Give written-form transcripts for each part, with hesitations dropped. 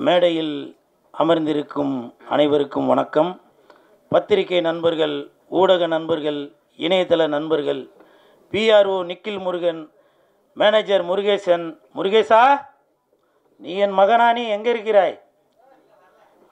மேடையில் அமர்ந்திருக்கும் அனைவருக்கும் வணக்கம். பத்திரிகை நண்பர்கள், ஊடக நண்பர்கள், இணையதள நண்பர்கள், பிஆர்ஓ நிக்கில் முருகன், மேனேஜர் முருகேசன். முருகேசா, நீ என் மகனா? நீ எங்கே இருக்கிறாய்?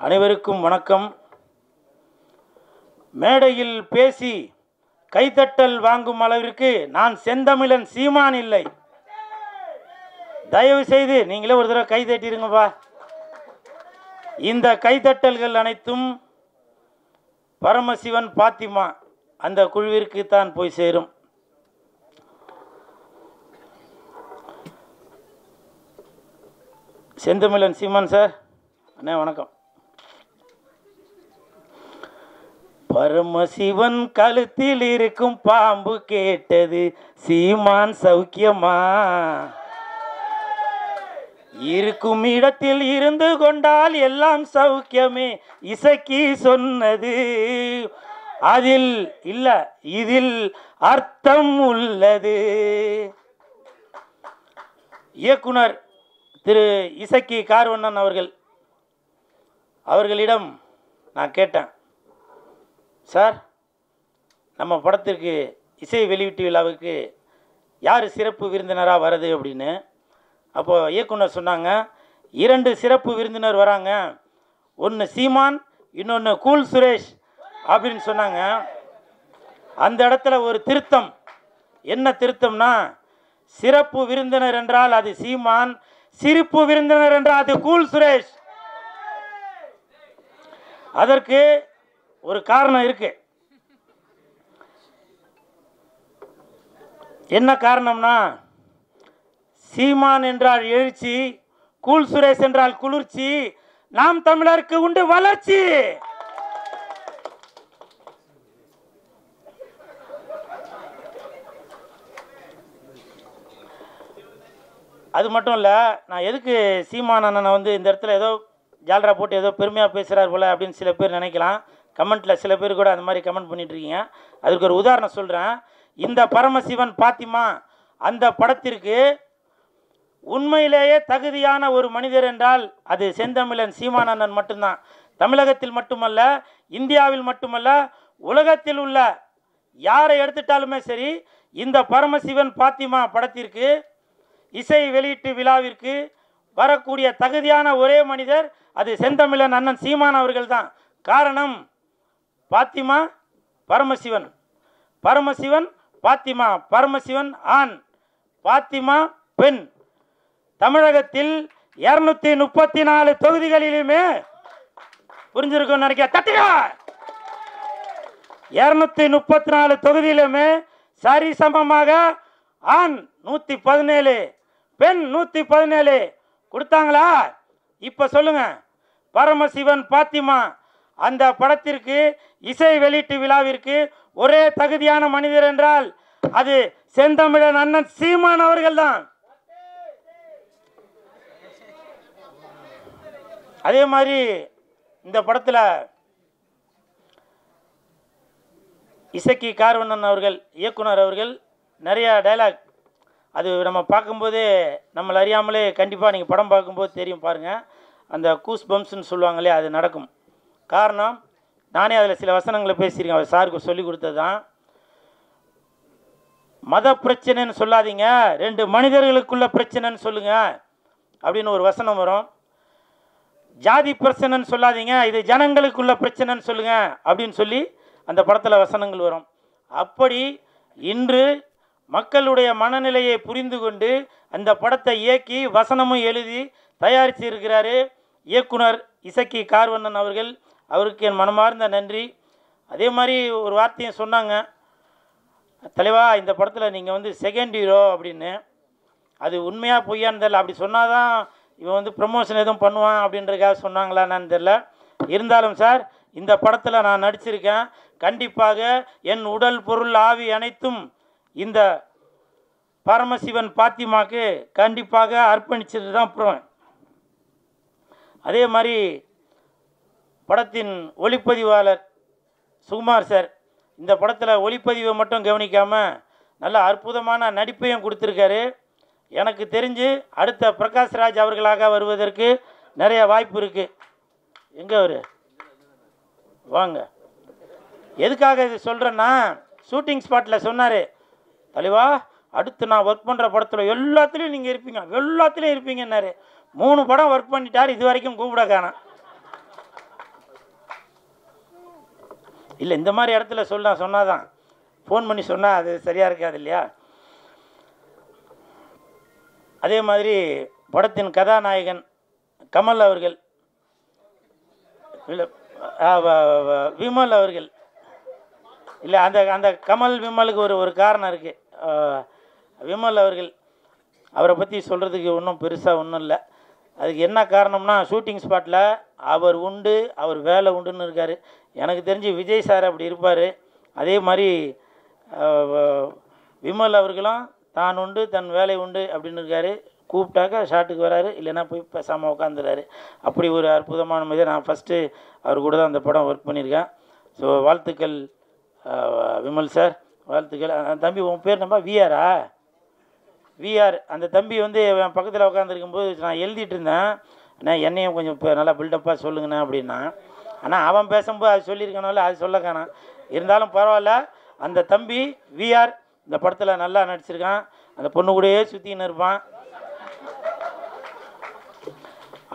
அனைவருக்கும் வணக்கம். மேடையில் பேசி கைத்தட்டல் வாங்கும் அளவிற்கு நான் செந்தமிழன் சீமான் இல்லை. தயவு செய்து நீங்களே ஒரு தடவை கை தட்டிடுங்கப்பா. இந்த கைத்தட்டல்கள் அனைத்தும் பரமசிவன் பாத்திமா அந்த குழுவிற்கு தான் போய் சேரும். செந்தமிழன் சீமான் சார், அண்ணே வணக்கம். பரமசிவன் கழுத்தில் இருக்கும் பாம்பு கேட்டது, சீமான் சௌக்கியமா? இருக்கும் இடத்தில் இருந்து கொண்டால் எல்லாம் சௌக்கியமே, இசக்கி சொன்னது. அதில் இல்ல, இதில் அர்த்தம் உள்ளது. இயக்குனர் திரு இசக்கி கார்வண்ணன் அவர்களிடம் நான் கேட்டேன், சார் நம்ம படத்திற்கு இசை வெளியீட்டு விழாவுக்கு யார் சிறப்பு விருந்தினராக வருது அப்படின்னு. அப்போது இயக்குனர் சொன்னாங்க, 2 சிறப்பு விருந்தினர் வராங்க, ஒன்று சீமான், இன்னொன்று கூல் சுரேஷ் அப்படின்னு சொன்னாங்க. அந்த இடத்துல ஒரு திருத்தம். என்ன திருத்தம்னா, சிறப்பு விருந்தினர் என்றால் அது சீமான், சிரிப்பு விருந்தினர் என்றால் அது கூல் சுரேஷ். அதற்கு ஒரு காரணம் இருக்கு. என்ன காரணம்னா, சீமான் என்றால் எழுச்சி, கூல் சுரேஷ் என்றால் குளிர்ச்சி, நாம் தமிழருக்கு உண்டு வளர்ச்சி. அது மட்டும் இல்லை, நான் எதுக்கு சீமான் அண்ணனை வந்து இந்த இடத்துல ஏதோ ஜால்ரா போட்டு ஏதோ பெருமையாக பேசுகிறார் போல அப்படின்னு சில பேர் நினைக்கலாம். கமெண்ட்டில் சில பேர் கூட அந்த மாதிரி கமெண்ட் பண்ணிகிட்ருக்கீங்க. அதுக்கு ஒரு உதாரணம் சொல்கிறேன். இந்த பரமசிவன் பாத்திமா அந்த படத்திற்கு உண்மையிலேயே தகுதியான ஒரு மனிதர் என்றால் அது செந்தமிழன் சீமான் அண்ணன் மட்டும்தான். தமிழகத்தில் மட்டுமல்ல, இந்தியாவில் மட்டுமல்ல, உலகத்தில் உள்ள யாரை எடுத்துட்டாலுமே சரி, இந்த பரமசிவன் பாத்திமா படத்திற்கு இசை வெளியீட்டு விழாவிற்கு வரக்கூடிய தகுதியான ஒரே மனிதர் அது செந்தமிழன் அண்ணன் சீமான் அவர்கள் தான். காரணம், பாத்திமா பரமசிவன், பரமசிவன் பாத்திமா, பரமசிவன் ஆண், பாத்திமா பெண். தமிழகத்தில் 234 தொகுதிகளிலுமே புரிஞ்சிருக்கும் நினைக்க தட்டுங்க. 234 தொகுதியிலுமே சரிசமமாக ஆண் 117, பெண் 117 கொடுத்தாங்களா? இப்போ சொல்லுங்க, பரமசிவன் பாத்திமா அந்த படத்திற்கு இசை வெளியீட்டு விழாவிற்கு ஒரே தகுதியான மனிதர் என்றால் அது செந்தமிழன் அண்ணன் சீமான் அவர்கள் தான். அதே மாதிரி இந்த படத்தில் இசக்கி கார்வண்ணன் இயக்குனர் அவர்கள் நிறையா டைலாக், அது நம்ம பார்க்கும்போதே நம்மளை அறியாமலே கண்டிப்பாக நீங்கள் படம் பார்க்கும்போது தெரியும் பாருங்கள், அந்த கூஸ் பம்ப்ஸ்ன்னு சொல்லுவாங்களே, அது நடக்கும். காரணம், நானே அதில் சில வசனங்களை பேசியிருக்கேன், அவர் சாருக்கு சொல்லி கொடுத்தது தான். மத பிரச்சனைன்னு சொல்லாதீங்க, 2 மனிதர்களுக்குள்ள பிரச்சனைன்னு சொல்லுங்க அப்படின்னு ஒரு வசனம் வரும். ஜாதி பிரச்சனைன்னு சொல்லாதீங்க, இது ஜனங்களுக்குள்ள பிரச்சனைன்னு சொல்லுங்க அப்படின்னு சொல்லி அந்த படத்தில் வசனங்கள் வரும். அப்படி இன்று மக்களுடைய மனநிலையை புரிந்து கொண்டு அந்த படத்தை இயக்கி வசனமும் எழுதி தயாரித்து இருக்கிறாரு இயக்குனர் இசக்கி கார்வண்ணன் அவருக்கு என் மனமார்ந்த நன்றி. அதே மாதிரி ஒரு வார்த்தையும் சொன்னாங்க, தலைவா இந்த படத்தில் நீங்கள் வந்து செகண்ட் ஹீரோ அப்படின்னு. அது உண்மையாக பொய்யான்னு தெரியல. அப்படி சொன்னால் தான் இவன் வந்து ப்ரமோஷன் எதுவும் பண்ணுவான் அப்படின்றதுக்காக சொன்னாங்களான்னு தெரில. இருந்தாலும் சார், இந்த படத்தில் நான் நடிச்சிருக்கேன். கண்டிப்பாக என் உடல் பொருள் ஆவி அனைத்தும் இந்த பரமசிவன் பாத்திமாக்கு கண்டிப்பாக அர்ப்பணிச்சுட்டு தான் போவேன். அதே மாதிரி படத்தின் ஒளிப்பதிவாளர் சுகுமார் சார் இந்த படத்தில் ஒளிப்பதிவை மட்டும் கவனிக்காமல் நல்ல அற்புதமான நடிப்பையும் கொடுத்துருக்காரு. எனக்கு தெரிஞ்சு அடுத்த பிரகாஷ்ராஜ் அவர்களாக வருவதற்கு நிறைய வாய்ப்பு இருக்குது. எங்கே அவர் வாங்க. எதுக்காக இது சொல்கிறேன்னா, ஷூட்டிங் ஸ்பாட்டில் சொன்னார், தலைவா அடுத்து நான் ஒர்க் பண்ணுற படத்தில் எல்லாத்துலேயும் நீங்கள் இருப்பீங்க, எல்லாத்துலேயும் இருப்பீங்கன்னாரு. 3 படம் ஒர்க் பண்ணிட்டார், இது வரைக்கும் கூப்பிட காணோம். இல்லை, இந்த மாதிரி இடத்துல சொன்னாதான், ஃபோன் பண்ணி சொன்னால் அது சரியாக இருக்காது இல்லையா? அதே மாதிரி படத்தின் கதாநாயகன் கமல் அவர்கள், இல்லை விமல் அவர்கள், இல்லை அந்த அந்த கமல் விமலுக்கு ஒரு காரணம் இருக்குது. விமல் அவர்கள், அவரை பற்றி சொல்கிறதுக்கு ஒன்றும் பெருசாக ஒன்றும் இல்லை. அதுக்கு என்ன காரணம்னா, ஷூட்டிங் ஸ்பாட்டில் அவர் உண்டு, அவர் வேலை உண்டுன்னு இருக்கார். எனக்கு தெரிஞ்சு விஜய் சார் அப்படி இருப்பார். அதே மாதிரி விமல் அவர்களும் தான் உண்டு தன் வேலை உண்டு அப்படின்னு இருக்கார். கூப்பிட்டாக்கா ஷாட்டுக்கு வராரு, இல்லைன்னா போய் பேசாமல் உட்காந்துறாரு. அப்படி ஒரு அற்புதமான மாதிரி நான் ஃபஸ்ட்டு அவர் கூட தான் அந்த படம் ஒர்க் பண்ணியிருக்கேன். ஸோ வாழ்த்துக்கள் விமல் சார், வாழ்த்துக்கள். தம்பி உன் பேர் நம்ம விஆரா? விஆர். அந்த தம்பி வந்து என் பக்கத்தில் உட்காந்துருக்கும்போது நான் எழுதிட்டு இருந்தேன், ஆனால் என்னையும் கொஞ்சம் இப்போ நல்லா பில்டப்பாக சொல்லுங்கண்ணா அப்படின்னா. ஆனால் அவன் பேசும்போது அது சொல்லியிருக்கனால அது சொல்ல காணாம். இருந்தாலும் பரவாயில்ல, அந்த தம்பி விஆர் இந்த படத்தில் நல்லா நடிச்சிருக்கான். அந்த பொண்ணு கூடயே சுற்றின்னு இருப்பான்.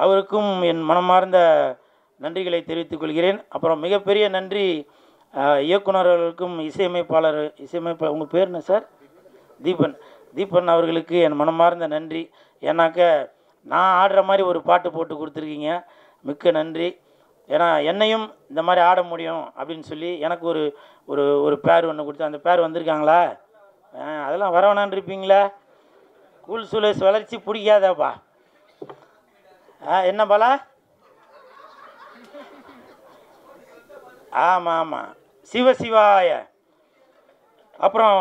அவருக்கும் என் மனமார்ந்த நன்றிகளை தெரிவித்துக் கொள்கிறேன். அப்புறம் மிகப்பெரிய நன்றி இயக்குநர்களுக்கும் இசையமைப்பாளர் உங்கள் பேர் என்ன சார்? தீபன் அவர்களுக்கு என் மனமார்ந்த நன்றி. ஏன்னாக்க நான் ஆடுற மாதிரி ஒரு பாட்டு போட்டு கொடுத்துருக்கீங்க, மிக்க நன்றி. ஏன்னா என்னையும் இந்த மாதிரி ஆட முடியும் அப்படின்னு சொல்லி எனக்கு ஒரு ஒரு ஒரு பேர் ஒன்று கொடுத்து, அந்த பேர் வந்திருக்காங்களா? அதெல்லாம் வரவேணான்னு இருப்பீங்களா? கூல் சுலேஷ் வளர்ச்சி பிடிக்காதாப்பா? என்ன பாலா? ஆமாம் ஆமாம், சிவசிவாய. அப்புறம்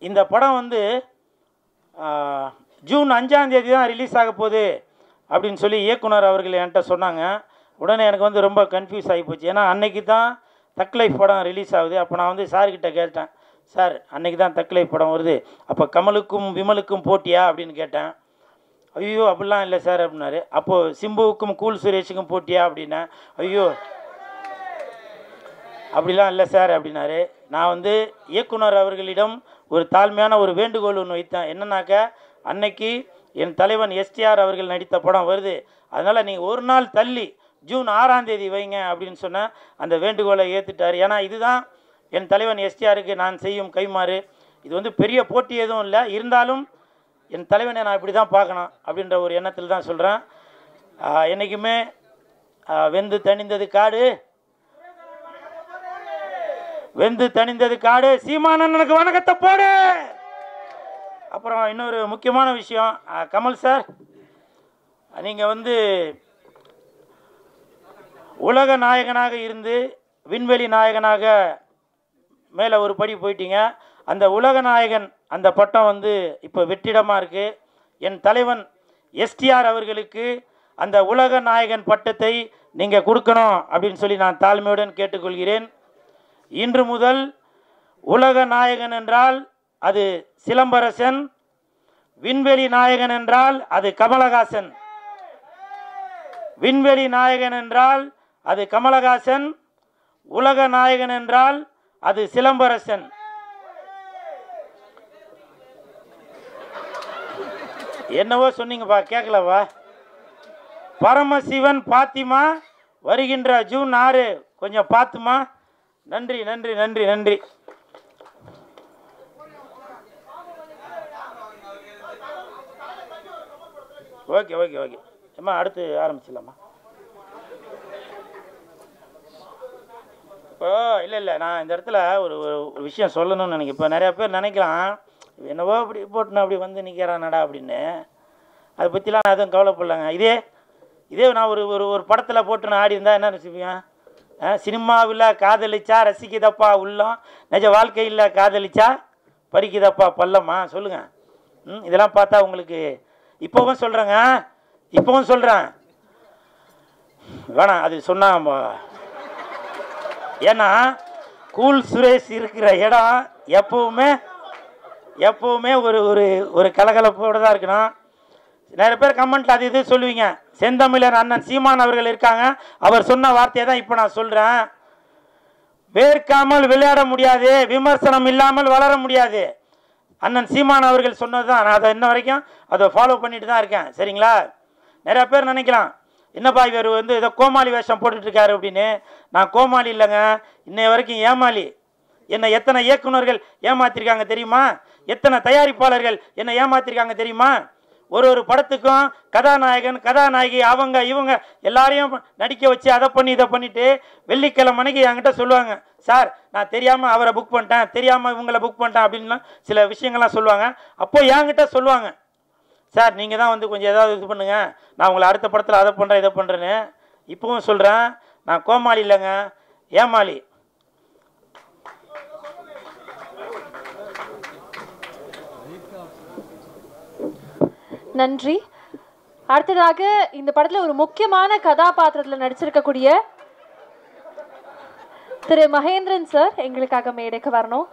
இந்த படம் வந்து ஜூன் 5ஆம் தேதி தான் ரிலீஸ் ஆக போகுது அப்படின்னு சொல்லி இயக்குனர் அவர்கள் என்கிட்ட சொன்னாங்க. உடனே எனக்கு வந்து ரொம்ப கன்ஃபியூஸ் ஆகி போச்சு. ஏன்னா அன்னைக்கு தான் தக் லைஃப் படம் ரிலீஸ் ஆகுது. அப்போ நான் வந்து சார்கிட்ட கேட்டேன், சார் அன்னைக்கு தான் தக் லைஃப் படம் வருது, அப்போ கமலுக்கும் விமலுக்கும் போட்டியா அப்படின்னு கேட்டேன். ஐயோ அப்படிலாம் இல்லை சார் அப்படின்னாரு. அப்போது சிம்புவுக்கும் கூல் சுரேஷுக்கும் போட்டியா அப்படின்னா, ஐயோ அப்படிலாம் இல்லை சார் அப்படின்னாரு. நான் வந்து இயக்குனர் அவர்களிடம் ஒரு தாழ்மையான ஒரு வேண்டுகோள் ஒன்று வைத்தேன். என்னன்னாக்க, அன்னைக்கு என் தலைவன் எஸ்டிஆர் அவர்கள் நடித்த படம் வருது, அதனால் நீங்கள் ஒரு நாள் தள்ளி ஜூன் 6ஆம் தேதி வைங்க அப்படின்னு சொன்னேன். அந்த வேண்டுகோளை ஏற்றுட்டார். ஏன்னா இதுதான் என் தலைவன் எஸ்டிஆருக்கு நான் செய்யும் கைமாறு. இது வந்து பெரிய போட்டி எதுவும் இல்லை, இருந்தாலும் என் தலைவனை நான் இப்படி தான் பார்க்கணும் அப்படின்ற ஒரு எண்ணத்தில் தான் சொல்கிறேன். என்றைக்குமே வெந்து தணிந்தது காடு, வெந்து தணிந்தது காடு, சீமானனுக்கு வணக்கத்தை போடு. அப்புறம் இன்னொரு முக்கியமான விஷயம், கமல் சார், நீங்கள் வந்து உலக நாயகனாக இருந்து விண்வெளி நாயகனாக மேலே ஒரு படி போயிட்டீங்க. அந்த உலக நாயகன் அந்த பட்டம் வந்து இப்போ வெற்றிடமாக இருக்குது. என் தலைவன் எஸ்டிஆர் அவர்களுக்கு அந்த உலக நாயகன் பட்டத்தை நீங்கள் கொடுக்கணும் அப்படின்னு சொல்லி நான் தாழ்மையுடன் கேட்டுக்கொள்கிறேன். இன்று முதல் உலக நாயகன் என்றால் அது சிலம்பரசன், விண்வெளி நாயகன் என்றால் அது கமலஹாசன். விண்வெளி நாயகன் என்றால் அது கமலஹாசன், உலக நாயகன் என்றால் அது சிலம்பரசன். என்னவோ சொன்னீங்கப்பா, கேட்கலவா? பரமசிவன் பாத்திமா வருகின்ற ஜூன் 6 கொஞ்சம் பார்த்துமா. நன்றி நன்றி நன்றி நன்றி. ஓகே ஓகே ஓகே அம்மா, அடுத்து ஆரம்பிச்சிடலாமா? இப்போ இல்லை நான் இந்த இடத்துல ஒரு ஒரு விஷயம் சொல்லணும்னு நினைக்கிறேன். இப்போ நிறையா பேர் நினைக்கலாம், என்னவோ அப்படி போட்டுனா அப்படி வந்து நிற்கிறானடா அப்படின்னு. அதை பற்றிலாம் நான் எதுவும் கவலைப்படலாங்க. இதே நான் ஒரு ஒரு படத்தில் போட்டு நான் ஆடி இருந்தால் என்ன நினச்சிப்பீங்க? சினிமாவில் காதலிச்சா ரசிக்குதப்பா உள்ளம், நிஜ வாழ்க்கையில் காதலிச்சா பறிக்குதப்பா பள்ளமா? சொல்லுங்கள். இதெல்லாம் பார்த்தா உங்களுக்கு இப்போவும் சொல்கிறேன் வேணாம் அது சொன்னால். ஏன்னா கூல் சுரேஷ் இருக்கிற இடம் எப்போவுமே ஒரு ஒரு ஒரு கலகலப்போடு தான் இருக்கணும். நிறைய பேர் கமெண்ட்டில் அது இது சொல்லுவீங்க, செந்தமிழர் அண்ணன் சீமான் அவர்கள் இருக்காங்க. அவர் சொன்ன வார்த்தையை தான் இப்போ நான் சொல்கிறேன். வேர்க்காமல் விளையாட முடியாது, விமர்சனம் இல்லாமல் வளர முடியாது. அண்ணன் சீமான் அவர்கள் சொன்னது தான். நான் அதை இன்ன வரைக்கும் அதை ஃபாலோ பண்ணிட்டு தான் இருக்கேன். சரிங்களா? நிறையா பேர் நினைக்கலாம், என்னப்பா இவர் வந்து ஏதோ கோமாளி வேஷம் போட்டுட்ருக்காரு அப்படின்னு. நான் கோமாளி இல்லைங்க, இன்னைய வரைக்கும் ஏமாளி. என்னை எத்தனை இயக்குநர்கள் ஏமாத்திருக்காங்க தெரியுமா? எத்தனை தயாரிப்பாளர்கள் என்னை ஏமாத்திருக்காங்க தெரியுமா? ஒரு படத்துக்கும் கதாநாயகன் கதாநாயகி அவங்க இவங்க எல்லாரையும் நடிக்க வச்சு அதை பண்ணி இதை பண்ணிவிட்டு வெள்ளிக்கிழமைக்கு என்கிட்ட சொல்லுவாங்க, சார் நான் தெரியாமல் அவரை புக் பண்ணிட்டேன், தெரியாமல் இவங்களை புக் பண்ணிட்டேன் அப்படின்லாம் சில விஷயங்கள்லாம் சொல்லுவாங்க. அப்போது என்கிட்ட சொல்லுவாங்க, சார் நீங்கள் தான் வந்து கொஞ்சம் ஏதாவது இது பண்ணுங்கள், நான் உங்களை அடுத்த படத்தில் அதை பண்ணுறேன் இதை பண்ணுறேன்னு. இப்போவும் சொல்கிறேன், நான் கோமாளி இல்லைங்க, ஏமாளி. நன்றி. அடுத்ததாக இந்த படத்தில் ஒரு முக்கியமான கதாபாத்திரத்தில் நடிச்சிருக்கக்கூடிய திரு மகேந்திரன் சார் எங்களுக்காக மேடைக்கு வரணும்.